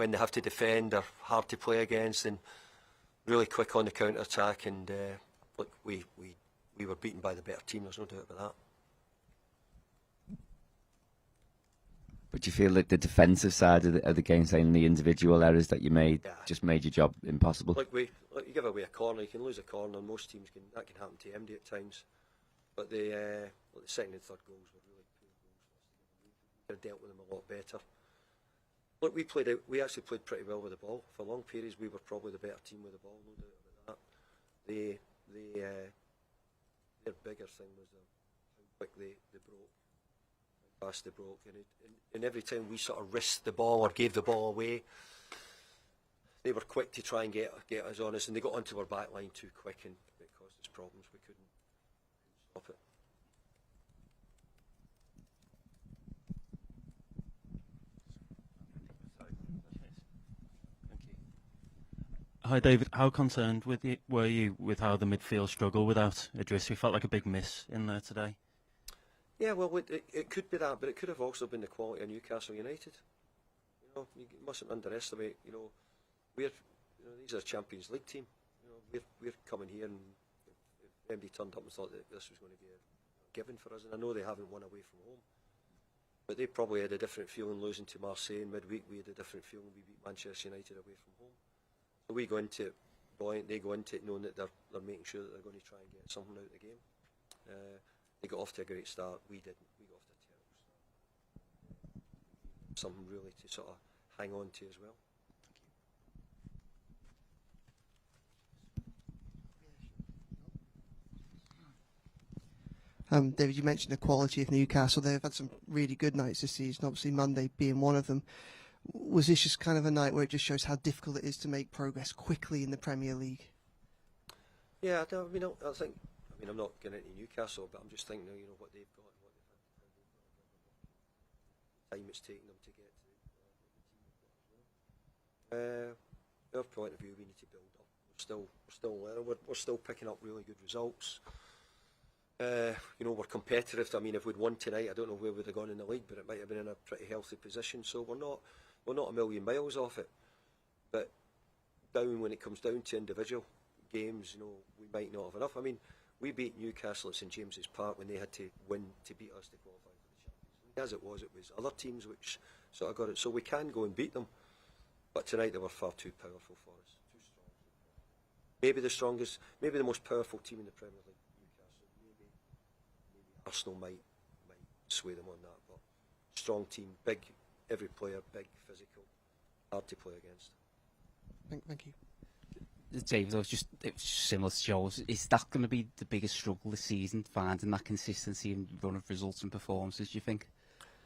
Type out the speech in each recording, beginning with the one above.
when they have to defend, are hard to play against, and really quick on the counter attack. And look, we were beaten by the better team. There's no doubt about that. But do you feel like the defensive side of the game, saying the individual errors that you made, just made your job impossible? Like you give away a corner, you can lose a corner. Most teams that can happen to MD at times. But the second and third goals were really poor goals. We could have dealt with them a lot better. Look, we actually played pretty well with the ball. For long periods, we were probably the better team with the ball, no doubt about that. Their bigger thing was how quick they broke, how fast they broke. And every time we sort of risked the ball or gave the ball away, they were quick to try and get us on us, and they got onto our back line too quick, and it caused us problems. We couldn't stop it. Hi David, how concerned were you with how the midfield struggled without Idris? We felt like a big miss in there today. Yeah, well, it could be that, but it could have also been the quality of Newcastle United. You mustn't underestimate. These are a Champions League team. We're coming here, and if MD turned up and thought that this was going to be a given for us, and I know they haven't won away from home, but they probably had a different feeling losing to Marseille in midweek. We had a different feeling. We beat Manchester United away from home. So we go into it buoyant. They go into it knowing that they're making sure that they're going to try and get something out of the game. They got off to a great start. We didn't. We got off to a terrible start. Something really to sort of hang on to as well. David, you mentioned the quality of Newcastle. They've had some really good nights this season, obviously Monday being one of them. Was this just kind of a night where it just shows how difficult it is to make progress quickly in the Premier League? Yeah, I think I'm not getting into Newcastle, but I'm just thinking, what they've got and what they've had, time it's taken them to get to the team they've got as well. Our point of view, we need to build up. We're still learning. We're still picking up really good results. We're competitive. I mean, if we'd won tonight, I don't know where we'd have gone in the league, but it might have been in a pretty healthy position. So we're not a million miles off it. But when it comes down to individual games, we might not have enough. I mean, we beat Newcastle at St James's Park when they had to win to beat us to qualify for the Champions League. As it was other teams which sort of got it. So we can go and beat them. But tonight they were far too powerful for us. Too strong. Maybe the strongest, maybe the most powerful team in the Premier League. Arsenal might sway them on that, but strong team, big, every player, big, physical, hard to play against. Thank you. David, it was just similar to Joel's. Is that going to be the biggest struggle this season, finding that consistency and run of results and performances, do you think?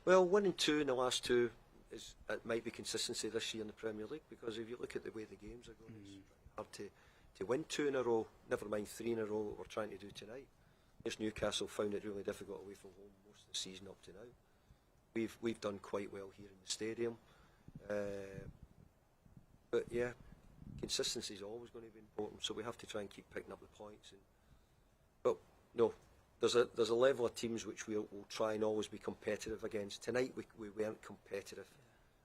Well, 1 and 2 in the last two, it might be consistency this year in the Premier League, because if you look at the way the games are going, it's hard to win 2 in a row, never mind 3 in a row that we're trying to do tonight. Newcastle found it really difficult away from home most of the season up to now. We've done quite well here in the stadium, but yeah, consistency is always going to be important. So we have to try and keep picking up the points. But no, there's a level of teams which we'll try and always be competitive against. Tonight we weren't competitive,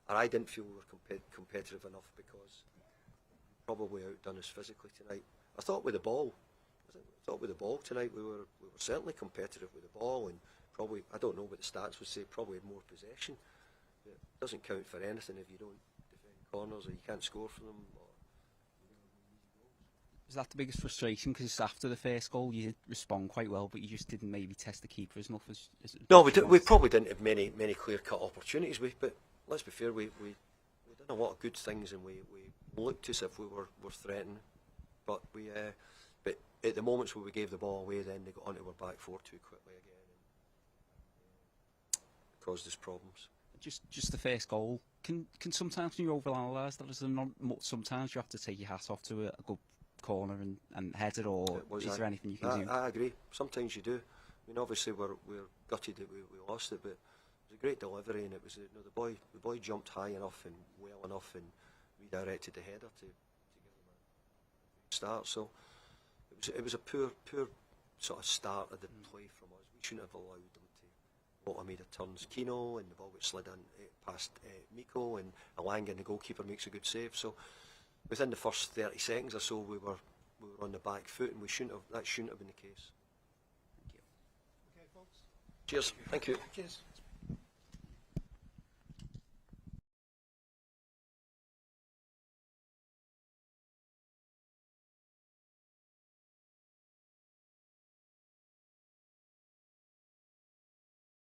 and I didn't feel we were competitive enough because we probably outdone us physically tonight. I thought with the ball tonight we were certainly competitive with the ball, and probably, I don't know what the stats would say, probably had more possession. It doesn't count for anything if you don't defend corners or you can't score for them. Is that the biggest frustration? Because after the first goal you respond quite well, but you just didn't maybe test the keeper as enough as no, we probably didn't have many clear-cut opportunities. But let's be fair, we done a lot of good things, and we looked as if we were threatening, but but at the moments where we gave the ball away, then they got onto our back four too quickly again, and caused us problems. Just the first goal. Can sometimes you overanalyse that? Sometimes you have to take your hat off to a good corner and head it, or is there anything you can do? I agree. Sometimes you do. I mean, obviously we're gutted that we lost it, but it was a great delivery, and it was the boy jumped high enough and well enough and redirected the header to give them a start. So it was a poor sort of start of the play from us. We shouldn't have allowed them to Potter made a turns Keno, and the ball got slid in past Miko, and Alanga, the goalkeeper, makes a good save. So within the first 30 seconds or so, we were on the back foot, and that shouldn't have been the case. Thank you. Cheers. Thank you. Cheers.